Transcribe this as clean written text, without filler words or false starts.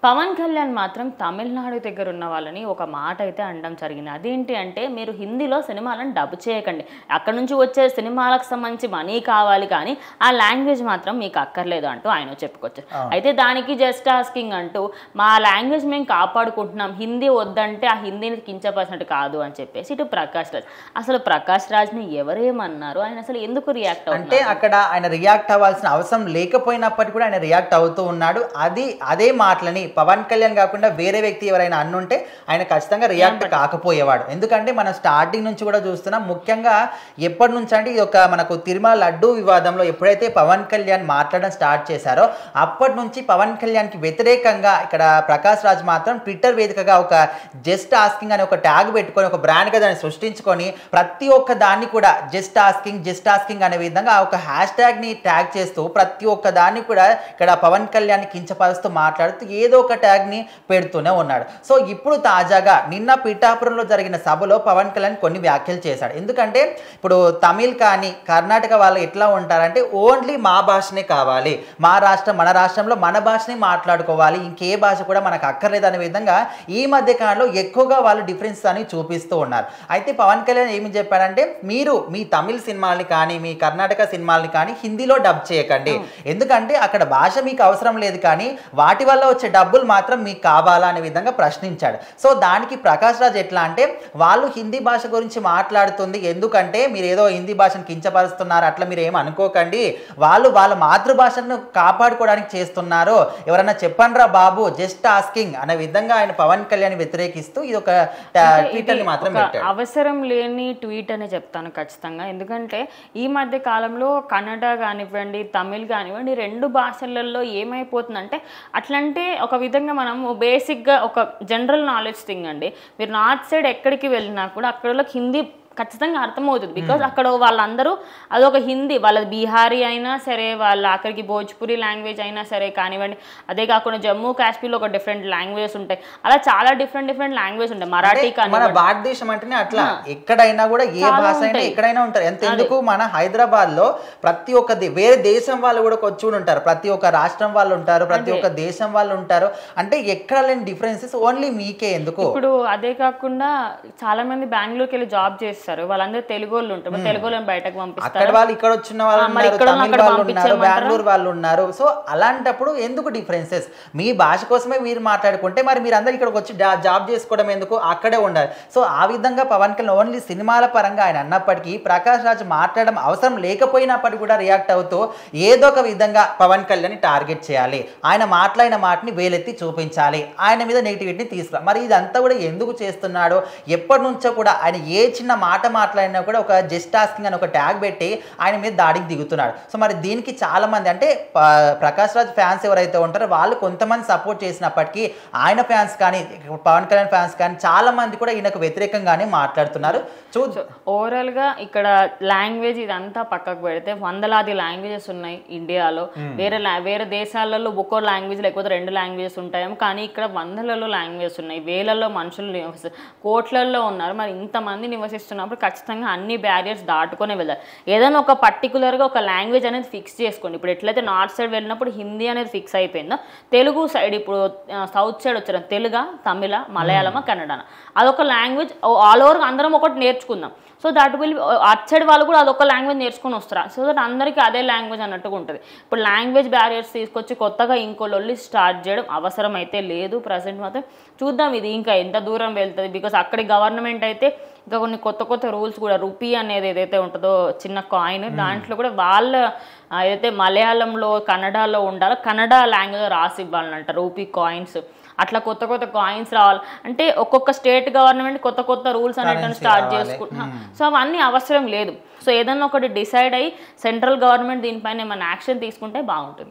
పవన్ కళ్యాణ్ మాత్రం తమిళనాడు దగ్గర ఉన్న వాళ్ళని ఒక మాట అయితే అనడం జరిగింది. అదేంటి అంటే, మీరు హిందీలో సినిమాలను డబ్ చేయకండి, అక్కడ నుంచి వచ్చే సినిమాలకు సంబంధించి మనీ కావాలి కానీ ఆ లాంగ్వేజ్ మాత్రం మీకు అక్కర్లేదు అంటూ ఆయన చెప్పుకొచ్చారు. అయితే దానికి జస్ట్ ఆస్కింగ్ అంటూ మా లాంగ్వేజ్ మేము కాపాడుకుంటున్నాం, హిందీ వద్దంటే ఆ హిందీని కించపరిచినట్టు కాదు అని చెప్పేసి ఇటు ప్రకాష్ రాజ్. అసలు ప్రకాష్ రాజ్ని ఎవరేమన్నారు, ఆయన అసలు ఎందుకు రియాక్ట్ అవుతారు అంటే అక్కడ ఆయన రియాక్ట్ అవ్వాల్సిన అవసరం లేకపోయినప్పటికీ కూడా ఆయన రియాక్ట్ అవుతూ ఉన్నాడు. అదే మాటలని పవన్ కళ్యాణ్ కాకుండా వేరే వ్యక్తి ఎవరైనా అన్నుంటే ఆయన ఖచ్చితంగా రియాక్ట్ కాకపోయేవాడు. ఎందుకంటే మనం స్టార్టింగ్ నుంచి కూడా చూస్తున్నాం, ముఖ్యంగా ఎప్పటి నుంచి అంటే ఇది ఒక మనకు తిరుమల లడ్డూ వివాదంలో ఎప్పుడైతే పవన్ కళ్యాణ్ మాట్లాడడం స్టార్ట్ చేశారో అప్పటి నుంచి పవన్ కళ్యాణ్కి వ్యతిరేకంగా ఇక్కడ ప్రకాష్ రాజ్ మాత్రం ట్విట్టర్ వేదికగా ఒక జస్ట్ ఆస్కింగ్ అనే ఒక ట్యాగ్ పెట్టుకొని ఒక బ్రాండ్గా దాన్ని సృష్టించుకొని ప్రతి ఒక్క దాన్ని కూడా జస్ట్ ఆస్కింగ్ అనే విధంగా ఒక హ్యాష్ ట్యాగ్ని ట్యాగ్ చేస్తూ ప్రతి ఒక్క దాన్ని కూడా ఇక్కడ పవన్ కళ్యాణ్ కించపరుస్తూ మాట్లాడుతూ ఏదో ఒక ట్యాగ్ని పెడుతూనే ఉన్నాడు. సో ఇప్పుడు తాజాగా నిన్న పిఠాపురంలో జరిగిన సభలో పవన్ కళ్యాణ్ కొన్ని వ్యాఖ్యలు చేశాడు. ఎందుకంటే ఇప్పుడు తమిళ్ కానీ కర్ణాటక వాళ్ళు ఎట్లా ఉంటారంటే ఓన్లీ మా భాషనే కావాలి, మన రాష్ట్రంలో మన భాషని మాట్లాడుకోవాలి, ఇంకే భాష కూడా మనకు అక్కర్లేదు అనే విధంగా ఈ మధ్య కాలంలో ఎక్కువగా వాళ్ళు డిఫరెన్స్ అని చూపిస్తూ ఉన్నారు. అయితే పవన్ కళ్యాణ్ ఏమి చెప్పాడంటే, మీరు మీ తమిళ్ సినిమాల్ని కానీ మీ కర్ణాటక సినిమాల్ని కానీ హిందీలో డబ్ చేయకండి, ఎందుకంటే అక్కడ భాష మీకు అవసరం లేదు కానీ వాటి వల్ల వచ్చే డబ్బులు మాత్రం మీకు కావాలా అనే విధంగా ప్రశ్నించాడు. సో దానికి ప్రకాష్ రాజ్ ఎట్లా అంటే, వాళ్ళు హిందీ భాష గురించి మాట్లాడుతుంది ఎందుకంటే మీరు ఏదో హిందీ భాషను కించపరుస్తున్నారు, అట్లా మీరు ఏం అనుకోకండి, వాళ్ళు వాళ్ళ మాతృభాషను కాపాడుకోవడానికి చేస్తున్నారు, ఎవరన్నా చెప్పండ్రా బాబు జస్ట్ ఆస్కింగ్ అనే విధంగా ఆయన పవన్ కళ్యాణ్ వ్యతిరేకిస్తూ ఇది ఒక ట్వీట్ అని మాత్రం పెట్టాడు. అవసరం లేని ట్వీట్ అని చెప్తాను ఖచ్చితంగా. ఎందుకంటే ఈ మధ్య కాలంలో కన్నడ కానివ్వండి తమిళ్ కానివ్వండి రెండు భాషలలో ఏమైపోతుందంటే, అట్లంటే ఒక విధంగా మనము బేసిక్గా ఒక జనరల్ నాలెడ్జ్ థింగ్ అండి, మీరు నార్త్ సైడ్ ఎక్కడికి వెళ్ళినా కూడా అక్కడ హిందీ ఖచ్చితంగా అర్థమవుతుంది. బికాజ్ అక్కడ వాళ్ళందరూ అదొక హిందీ, వాళ్ళది బీహారీ అయినా సరే, వాళ్ళ అక్కడికి భోజ్పురి లాంగ్వేజ్ అయినా సరే కానివ్వండి, అదే కాకుండా జమ్మూ కాశ్మీర్లో ఒక డిఫరెంట్ లాంగ్వేజెస్ ఉంటాయి, అలా చాలా డిఫరెంట్ డిఫరెంట్ ఉంటాయి. మరాఠీ కానీ మన భారతదేశం అంటేనే అట్లా ఎక్కడైనా కూడా ఏ భాష అయినా ఎక్కడైనా ఉంటారు. ఎందుకు మన హైదరాబాద్ లో ప్రతి ఒక్క వేరే దేశం వాళ్ళు కూడా వచ్చి ఉంటారు, ప్రతి ఒక్క రాష్ట్రం వాళ్ళు ఉంటారు, ప్రతి ఒక్క దేశం వాళ్ళు ఉంటారు, అంటే ఎక్కడ లేని డిఫరెన్సెస్ ఓన్లీ మీకే ఎందుకు. ఇప్పుడు అదే కాకుండా చాలా మంది బెంగళూరుకి వెళ్ళి జాబ్ చేస్తారు, వాళ్ళందరూ తెలుగు వాళ్ళు ఉంటారు, తెలుగు వాళ్ళని బయటకు పంపిస్తారు, వాళ్ళు ఇక్కడ వచ్చిన వాళ్ళు బెంగళూరు వాళ్ళు ఉన్నారు. సో అలాంటప్పుడు ఎందుకు డిఫరెన్సెస్, మీ భాష కోసమే మీరు మాట్లాడుకుంటే మరి మీరు అందరు ఇక్కడికి వచ్చి జాబ్ చేసుకోవడం ఎందుకు, అక్కడే ఉండాలి. సో ఆ విధంగా పవన్ కళ్యాణ్ ఓన్లీ సినిమాల పరంగా ఆయన అన్నప్పటికీ ప్రకాష్ రాజ్ మాట్లాడడం అవసరం లేకపోయినప్పటికీ కూడా రియాక్ట్ అవుతూ ఏదో ఒక విధంగా పవన్ కళ్యాణ్ టార్గెట్ చేయాలి, ఆయన మాట్లాడిన మాటని వేలెత్తి చూపించాలి, ఆయన మీద నెగిటివిటీని తీసుకురా. మరి ఇదంతా కూడా ఎందుకు చేస్తున్నాడో, ఎప్పటి నుంచో కూడా ఆయన ఏ చిన్న మాట మాట్లాడినా కూడా ఒక జస్ట్ ఆస్కింగ్ అని ఒక ట్యాగ్ పెట్టి ఆయన మీద దాడికి దిగుతున్నాడు. సో మరి దీనికి చాలా మంది అంటే ప్రకాష్ రాజ్ ఫ్యాన్స్ ఎవరైతే ఉంటారో వాళ్ళు కొంతమంది సపోర్ట్ చేసినప్పటికీ ఆయన ఫ్యాన్స్ కానీ పవన్ కళ్యాణ్ ఫ్యాన్స్ కానీ చాలా మంది కూడా ఈయనకు వ్యతిరేకంగానే మాట్లాడుతున్నారు. ఓవరాల్ గా ఇక్కడ లాంగ్వేజ్ ఇదంతా పక్కకు పెడితే వందలాది లాంగ్వేజెస్ ఉన్నాయి ఇండియాలో, వేరే దేశాలలో ఒక్కో లాంగ్వేజ్ లేకపోతే రెండు లాంగ్వేజెస్ ఉంటాయేమో, కానీ ఇక్కడ వందలలో లాంగ్వేజెస్ ఉన్నాయి, వేలలో మనుషులు కోట్లలో ఉన్నారు. మరి ఇంతమంది నివసిస్తున్నప్పుడు ఖచ్చితంగా అన్ని బ్యారియర్స్ దాటుకొని వెళ్ళాలి. ఏదైనా ఒక పర్టికులర్గా ఒక లాంగ్వేజ్ అనేది ఫిక్స్ చేసుకోండి. ఇప్పుడు ఎట్లయితే నార్త్ సైడ్ వెళ్ళినప్పుడు హిందీ అనేది ఫిక్స్ అయిపోయిందో, తెలుగు సైడ్ ఇప్పుడు సౌత్ సైడ్ వచ్చారు తెలుగా, తమిళ, మలయాళమా, కన్నడ, అదొక లాంగ్వేజ్ ఆల్ ఓవర్ అందరం ఒకటి నేర్చుకుందాం. So that will at side వాళ్ళు కూడా అదొక లాంగ్వేజ్ నేర్చుకొని వస్తారు. సో దట్ అందరికీ అదే లాంగ్వేజ్ అన్నట్టుగా ఉంటుంది. ఇప్పుడు లాంగ్వేజ్ బ్యారియర్స్ తీసుకొచ్చి కొత్తగా ఇంకో లొల్లి స్టార్ట్ చేయడం అవసరం అయితే లేదు. ప్రజెంట్ మాత్రం చూద్దాం ఇది ఇంకా ఎంత దూరం వెళ్తుంది. బికాస్ అక్కడి గవర్నమెంట్ అయితే ఇంకా కొన్ని కొత్త రూల్స్ కూడా, రూపీ అనేది ఏదైతే ఉంటుందో చిన్న కాయిన్, దాంట్లో కూడా వాళ్ళ ఏదైతే మలయాళంలో కన్నడలో ఉండాలో కన్నడ లాంగ్వేజ్ రాసి ఇవ్వాలంట రూపీ కాయిన్స్. అట్లా కొత్త కాయిన్స్ రావాలి అంటే ఒక్కొక్క స్టేట్ గవర్నమెంట్ కొత్త రూల్స్ అనేవి స్టార్ట్ చేసుకుంటున్నాం. సో అవన్నీ అవసరం లేదు. సో ఏదన్నా ఒకటి డిసైడ్ అయ్యి సెంట్రల్ గవర్నమెంట్ దీనిపైన ఏమైనా యాక్షన్ తీసుకుంటే బాగుంటుంది.